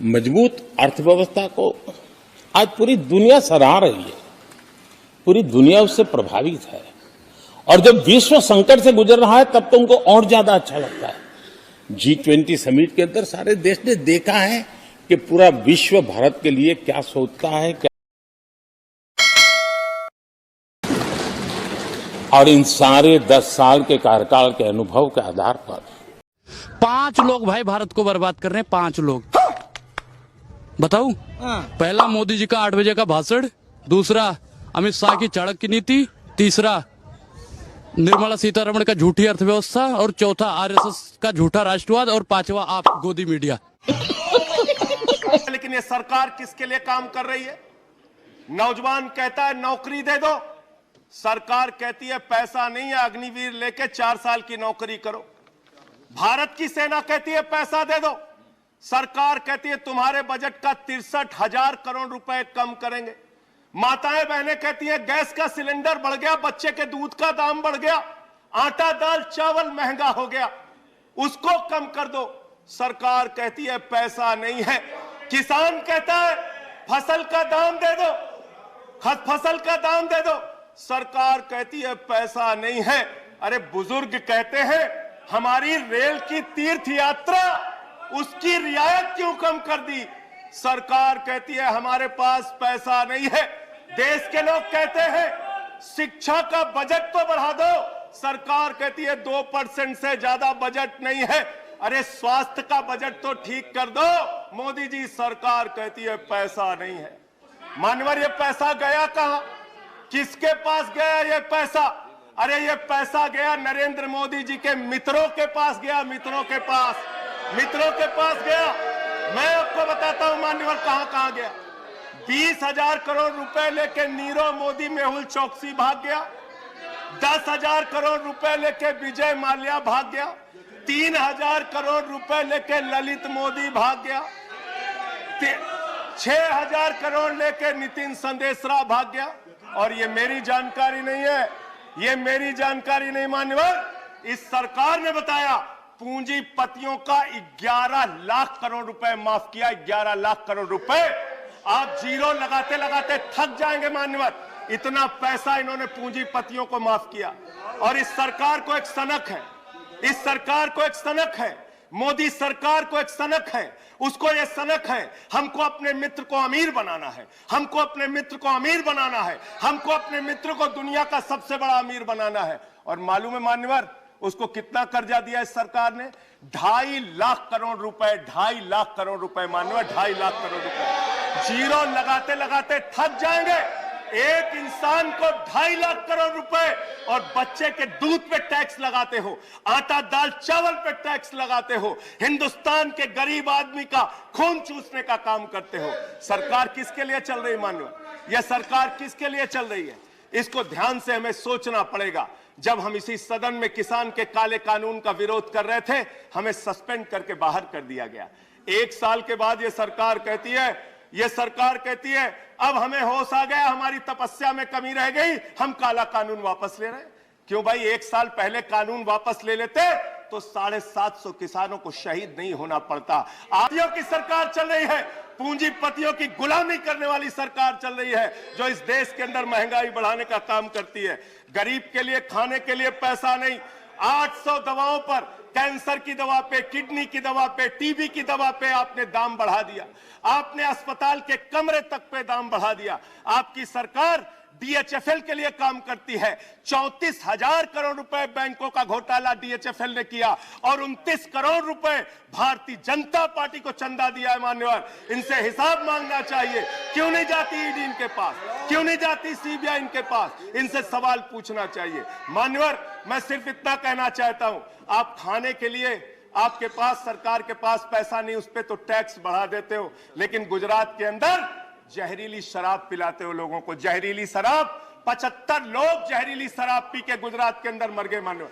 मजबूत अर्थव्यवस्था को आज पूरी दुनिया सराह रही है, पूरी दुनिया उससे प्रभावित है। और जब विश्व संकट से गुजर रहा है तब तो उनको और ज्यादा अच्छा लगता है। G20 समिट के अंदर सारे देश ने देखा है कि पूरा विश्व भारत के लिए क्या सोचता है, क्या, और इन सारे 10 साल के कार्यकाल के अनुभव के आधार पर 5 लोग भाई भारत को बर्बाद कर रहे हैं। 5 लोग बताऊं? पहला मोदी जी का 8 बजे का भाषण, दूसरा अमित शाह की चाणक्य नीति, तीसरा निर्मला सीतारमण का झूठी अर्थव्यवस्था, और चौथा आरएसएस का झूठा राष्ट्रवाद, और पांचवा आप गोदी मीडिया। लेकिन ये सरकार किसके लिए काम कर रही है? नौजवान कहता है नौकरी दे दो, सरकार कहती है पैसा नहीं है, अग्निवीर लेके 4 साल की नौकरी करो। भारत की सेना कहती है पैसा दे दो, सरकार कहती है तुम्हारे बजट का 63,000 करोड़ रुपए कम करेंगे। माताएं बहनें कहती हैं गैस का सिलेंडर बढ़ गया, बच्चे के दूध का दाम बढ़ गया, आटा दाल चावल महंगा हो गया, उसको कम कर दो, सरकार कहती है पैसा नहीं है। किसान कहता है फसल का दाम दे दो, फसल का दाम दे दो, सरकार कहती है पैसा नहीं है। अरे बुजुर्ग कहते हैं हमारी रेल की तीर्थ यात्रा, उसकी रियायत क्यों कम कर दी, सरकार कहती है हमारे पास पैसा नहीं है। देश के लोग कहते हैं शिक्षा का बजट तो बढ़ा दो, सरकार कहती है 2% से ज्यादा बजट नहीं है। अरे स्वास्थ्य का बजट तो ठीक कर दो, मोदी जी सरकार कहती है पैसा नहीं है। मान्यवर ये पैसा गया कहां, किसके पास गया ये पैसा? अरे ये पैसा गया नरेंद्र मोदी जी के मित्रों के पास गया, मित्रों के पास गया। मैं आपको बताता हूं मान्यवर कहां कहां गया। 20,000 करोड़ रुपए लेके नीरव मोदी मेहुल चौकसी भाग गया, 10,000 करोड़ रुपए लेके विजय माल्या भाग गया, 3,000 करोड़ रुपए लेके ललित मोदी भाग गया, 6,000 करोड़ लेके नितिन संदेशरा भाग गया। और ये मेरी जानकारी नहीं है, ये मेरी जानकारी नहीं मान्यवर, इस सरकार ने बताया पूंजीपतियों का 11 लाख करोड़ रुपए माफ किया। 11 लाख करोड़ रुपए आप जीरो लगाते लगाते थक जाएंगे मान्यवर, इतना पैसा इन्होंने पूंजीपतियों को माफ किया। और इस सरकार को एक सनक है, इस सरकार को एक सनक है, मोदी सरकार को एक सनक है, उसको ये सनक है हमको अपने मित्र को अमीर बनाना है, हमको अपने मित्र को अमीर बनाना है, हमको अपने मित्र को दुनिया का सबसे बड़ा अमीर बनाना है। और मालूम है मान्यवर उसको कितना कर्जा दिया इस सरकार ने? 2.5 लाख करोड़ रुपए, 2.5 लाख करोड़ रुपए मान्यवर, 2.5 लाख करोड़ रुपए। जीरो लगाते लगाते थक जाएंगे। एक इंसान को 2.5 लाख करोड़ रुपए और बच्चे के दूध पे टैक्स लगाते हो, आटा दाल चावल पे टैक्स लगाते हो, हिंदुस्तान के गरीब आदमी का खून चूसने का काम करते हो। सरकार किसके लिए चल रही मान्यवर? यह सरकार किसके लिए चल रही है? इसको ध्यान से हमें सोचना पड़ेगा। जब हम इसी सदन में किसान के काले कानून का विरोध कर रहे थे, हमें सस्पेंड करके बाहर कर दिया गया। 1 साल के बाद ये सरकार कहती है अब हमें होश आ गया, हमारी तपस्या में कमी रह गई, हम काला कानून वापस ले रहे हैं। क्यों भाई? 1 साल पहले कानून वापस ले लेते तो 750 किसानों को शहीद नहीं होना पड़ता। आदियों की सरकार चल रही है, पूंजीपतियों की गुलामी करने वाली सरकार चल रही है, जो इस देश के अंदर महंगाई बढ़ाने का काम करती है। गरीब के लिए खाने के लिए पैसा नहीं, 800 दवाओं पर, कैंसर की दवा पे, किडनी की दवा पे, टीबी की दवा पे आपने दाम बढ़ा दिया, आपने अस्पताल के कमरे तक पे दाम बढ़ा दिया। आपकी सरकार डीएचएफएल के लिए काम करती है। 34,000 करोड़ रुपए बैंकों का घोटाला डीएचएफएल ने किया और 29 करोड़ रुपए भारतीय जनता पार्टी को चंदा दिया है मान्यवर। इनसे हिसाब मांगना चाहिए। क्यों नहीं जाती ईडी इनके पास, क्यों नहीं जाती सीबीआई इनके पास? इनसे सवाल पूछना चाहिए मान्यवर। मैं सिर्फ इतना कहना चाहता हूं, आप खाने के लिए आपके पास, सरकार के पास पैसा नहीं, उस पर तो टैक्स बढ़ा देते हो, लेकिन गुजरात के अंदर जहरीली शराब पिलाते हो लोगों को। जहरीली शराब, 75 लोग जहरीली शराब पी के गुजरात के अंदर मर गए मानो।